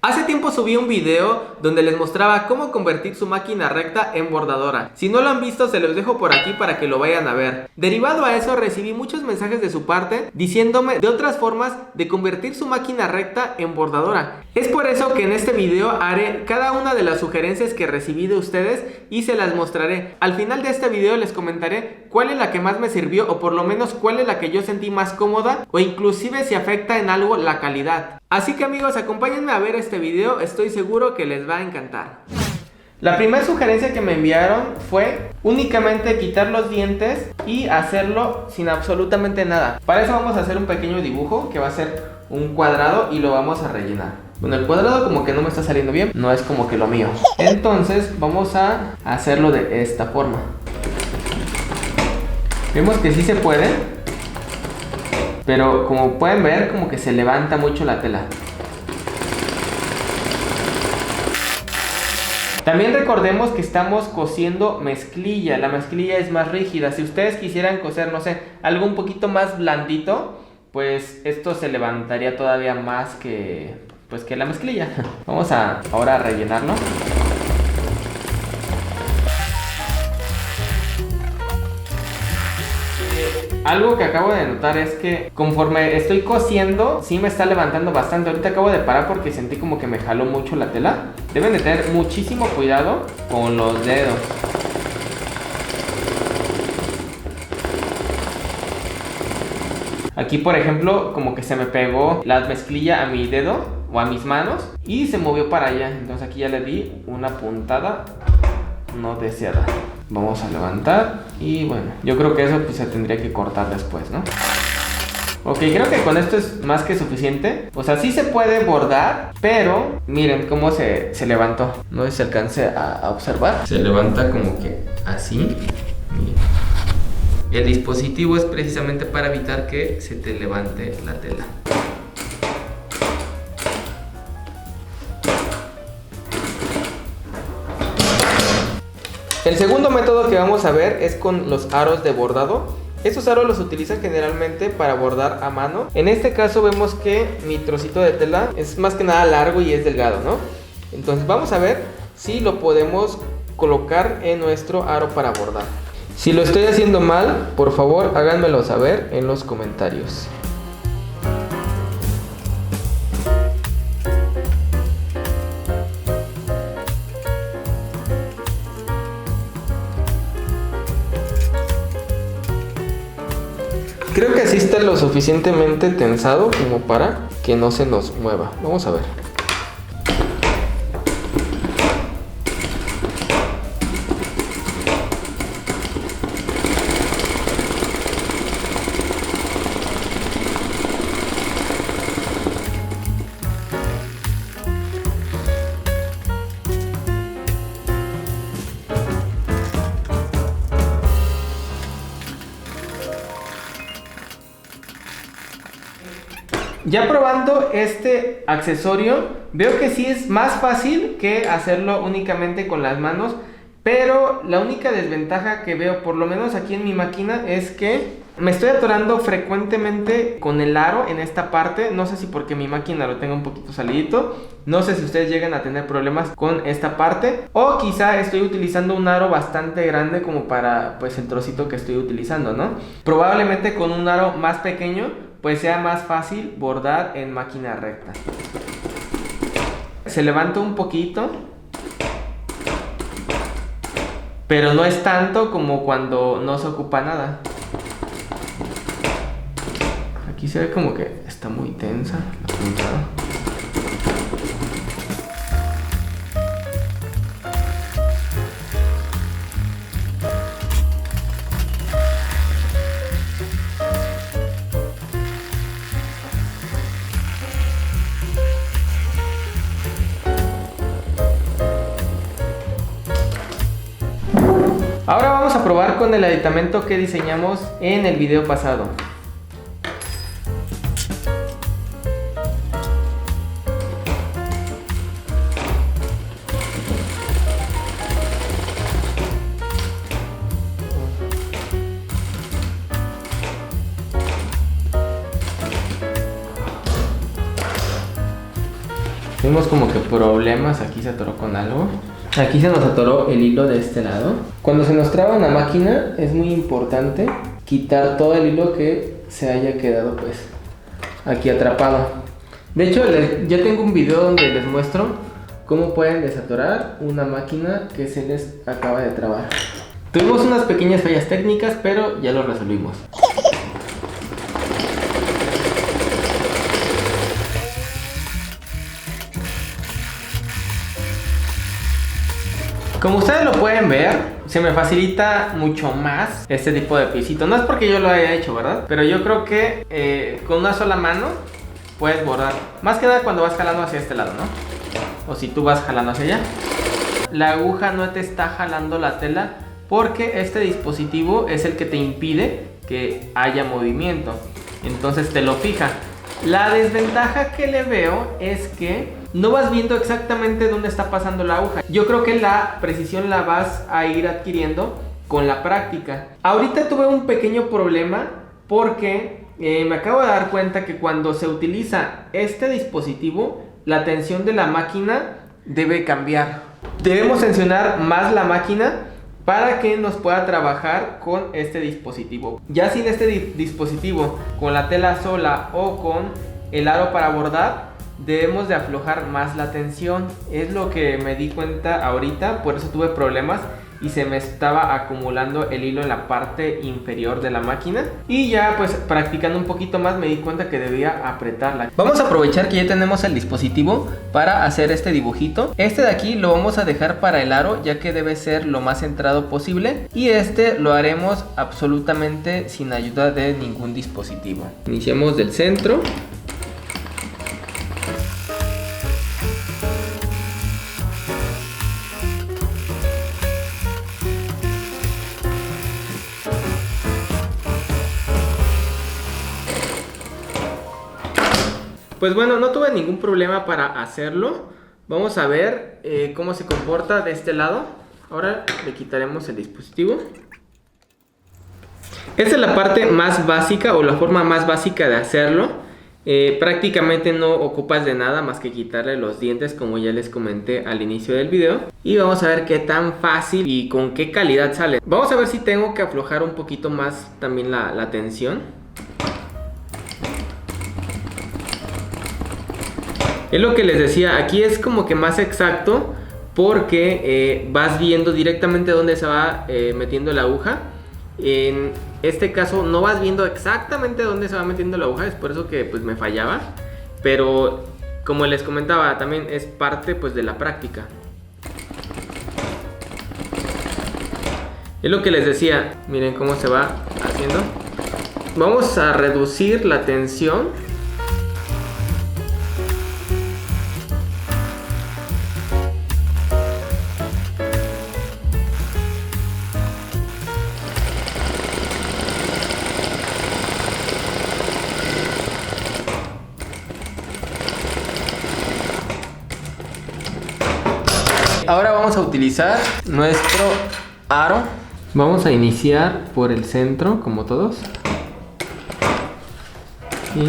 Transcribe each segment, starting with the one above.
Hace tiempo subí un video donde les mostraba cómo convertir su máquina recta en bordadora. Si no lo han visto, se los dejo por aquí para que lo vayan a ver. Derivado a eso, recibí muchos mensajes de su parte diciéndome de otras formas de convertir su máquina recta en bordadora. Es por eso que en este video haré cada una de las sugerencias que recibí de ustedes y se las mostraré. Al final de este video les comentaré cuál es la que más me sirvió, o por lo menos cuál es la que yo sentí más cómoda, o inclusive si afecta en algo la calidad. Así que amigos, acompáñenme a ver este video, estoy seguro que les va a encantar. La primera sugerencia que me enviaron fue únicamente quitar los dientes y hacerlo sin absolutamente nada. Para eso vamos a hacer un pequeño dibujo que va a ser un cuadrado y lo vamos a rellenar. Bueno, el cuadrado como que no me está saliendo bien, no es como que lo mío. Entonces vamos a hacerlo de esta forma. Vemos que sí se puede, pero como pueden ver, como que se levanta mucho la tela. También recordemos que estamos cosiendo mezclilla. La mezclilla es más rígida. Si ustedes quisieran coser, no sé, algo un poquito más blandito, pues esto se levantaría todavía más que, pues, que la mezclilla. Vamos a ahora a rellenarlo. Algo que acabo de notar es que conforme estoy cosiendo, sí me está levantando bastante. Ahorita acabo de parar porque sentí como que me jaló mucho la tela. Deben de tener muchísimo cuidado con los dedos. Aquí, por ejemplo, como que se me pegó la mezclilla a mi dedo o a mis manos y se movió para allá. Entonces aquí ya le di una puntada no deseada. Vamos a levantar y bueno, yo creo que eso pues se tendría que cortar después, ¿no? Ok, creo que con esto es más que suficiente. O sea, sí se puede bordar, pero miren cómo se levantó. No sé si se alcance a observar. Se levanta como que así. Miren. El dispositivo es precisamente para evitar que se te levante la tela. El segundo método que vamos a ver es con los aros de bordado. Estos aros los utilizan generalmente para bordar a mano. En este caso vemos que mi trocito de tela es más que nada largo y es delgado, ¿no? Entonces vamos a ver si lo podemos colocar en nuestro aro para bordar. Si lo estoy haciendo mal, por favor háganmelo saber en los comentarios. Creo que así está lo suficientemente tensado como para que no se nos mueva. Vamos a ver. Ya probando este accesorio, veo que sí es más fácil que hacerlo únicamente con las manos, pero la única desventaja que veo, por lo menos aquí en mi máquina, es que me estoy atorando frecuentemente con el aro en esta parte. No sé si porque mi máquina lo tenga un poquito salidito, no sé si ustedes llegan a tener problemas con esta parte, o quizá estoy utilizando un aro bastante grande como para pues el trocito que estoy utilizando, ¿no? Probablemente con un aro más pequeño pues sea más fácil bordar en máquina recta. Se levanta un poquito, pero no es tanto como cuando no se ocupa nada. Aquí se ve como que está muy tensa la puntada. Ahora vamos a probar con el aditamento que diseñamos en el video pasado. Tuvimos como que problemas, aquí se atoró con algo. Aquí se nos atoró el hilo de este lado. Cuando se nos traba una máquina es muy importante quitar todo el hilo que se haya quedado pues aquí atrapado. De hecho ya tengo un video donde les muestro cómo pueden desatorar una máquina que se les acaba de trabar. Tuvimos unas pequeñas fallas técnicas, pero ya lo resolvimos. Como ustedes lo pueden ver, se me facilita mucho más este tipo de pisito. No es porque yo lo haya hecho, ¿verdad? Pero yo creo que con una sola mano puedes bordar. Más que nada cuando vas jalando hacia este lado, ¿no? O si tú vas jalando hacia allá. La aguja no te está jalando la tela porque este dispositivo es el que te impide que haya movimiento. Entonces te lo fija. La desventaja que le veo es que no vas viendo exactamente dónde está pasando la aguja. Yo creo que la precisión la vas a ir adquiriendo con la práctica. Ahorita tuve un pequeño problema porque me acabo de dar cuenta que cuando se utiliza este dispositivo, la tensión de la máquina debe cambiar. Debemos tensionar más la máquina para que nos pueda trabajar con este dispositivo. Ya sin este dispositivo, con la tela sola o con el aro para bordar, debemos de aflojar más la tensión. Es lo que me di cuenta ahorita, por eso tuve problemas y se me estaba acumulando el hilo en la parte inferior de la máquina. Y ya pues practicando un poquito más me di cuenta que debía apretarla. Vamos a aprovechar que ya tenemos el dispositivo para hacer este dibujito. Este de aquí lo vamos a dejar para el aro, ya que debe ser lo más centrado posible. Y este lo haremos absolutamente sin ayuda de ningún dispositivo. Iniciamos del centro. Pues bueno, no tuve ningún problema para hacerlo. Vamos a ver cómo se comporta de este lado. Ahora le quitaremos el dispositivo. Esta es la parte más básica o la forma más básica de hacerlo. Prácticamente no ocupas de nada más que quitarle los dientes, como ya les comenté al inicio del video. Y vamos a ver qué tan fácil y con qué calidad sale. Vamos a ver si tengo que aflojar un poquito más también la tensión. Es lo que les decía, aquí es como que más exacto porque vas viendo directamente dónde se va metiendo la aguja. En este caso no vas viendo exactamente dónde se va metiendo la aguja, es por eso que pues me fallaba. Pero como les comentaba, también es parte pues de la práctica. Es lo que les decía, miren cómo se va haciendo. Vamos a reducir la tensión. Ahora vamos a utilizar nuestro aro. Vamos a iniciar por el centro, como todos. Y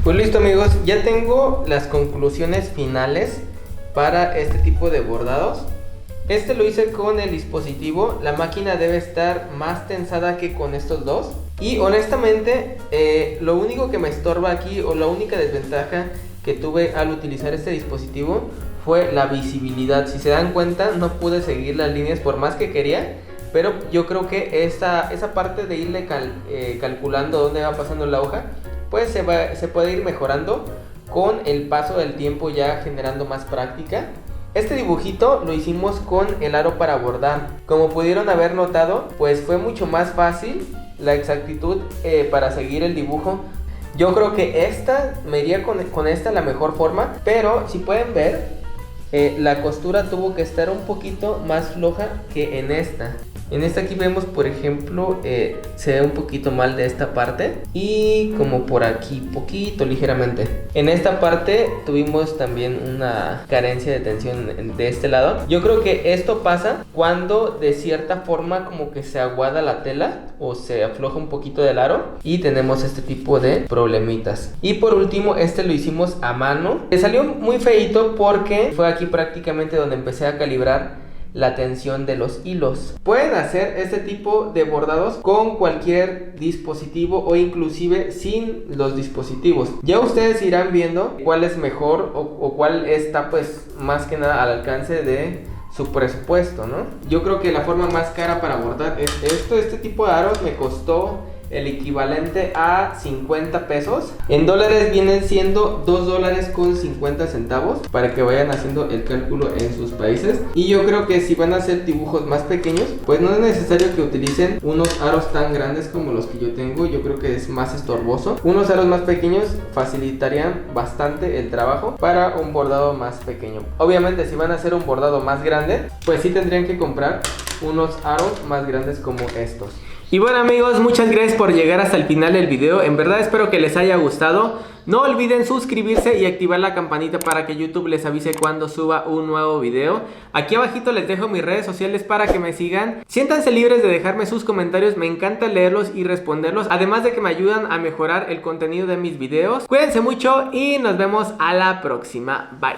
pues listo amigos, ya tengo las conclusiones finales para este tipo de bordados. Este lo hice con el dispositivo, la máquina debe estar más tensada que con estos dos. Y honestamente, lo único que me estorba aquí o la única desventaja que tuve al utilizar este dispositivo fue la visibilidad. Si se dan cuenta, no pude seguir las líneas por más que quería. Pero yo creo que esa parte de irle calculando dónde va pasando la hoja, pues se puede ir mejorando con el paso del tiempo, ya generando más práctica. Este dibujito lo hicimos con el aro para bordar. Como pudieron haber notado, pues fue mucho más fácil la exactitud para seguir el dibujo. Yo creo que esta me iría con esta la mejor forma, pero si pueden ver, la costura tuvo que estar un poquito más floja que en esta. En esta aquí vemos, por ejemplo, se ve un poquito mal de esta parte y como por aquí, poquito, ligeramente. En esta parte tuvimos también una carencia de tensión de este lado. Yo creo que esto pasa cuando de cierta forma como que se aguada la tela o se afloja un poquito del aro y tenemos este tipo de problemitas. Y por último, este lo hicimos a mano. Le salió muy feito porque fue aquí prácticamente donde empecé a calibrar la tensión de los hilos. Pueden hacer este tipo de bordados con cualquier dispositivo o inclusive sin los dispositivos. Ya ustedes irán viendo cuál es mejor o cuál está pues más que nada al alcance de su presupuesto, ¿no? Yo creo que la forma más cara para bordar es esto. Este tipo de aros me costó el equivalente a 50 pesos. En dólares vienen siendo $2.50 para que vayan haciendo el cálculo en sus países. Y yo creo que si van a hacer dibujos más pequeños, pues no es necesario que utilicen unos aros tan grandes como los que yo tengo. Yo creo que es más estorboso. Unos aros más pequeños facilitarían bastante el trabajo para un bordado más pequeño. Obviamente si van a hacer un bordado más grande, pues sí tendrían que comprar unos aros más grandes como estos. Y bueno amigos, muchas gracias por llegar hasta el final del video. En verdad espero que les haya gustado. No olviden suscribirse y activar la campanita para que YouTube les avise cuando suba un nuevo video. Aquí abajito les dejo mis redes sociales para que me sigan. Siéntanse libres de dejarme sus comentarios, me encanta leerlos y responderlos. Además de que me ayudan a mejorar el contenido de mis videos. Cuídense mucho y nos vemos a la próxima. Bye.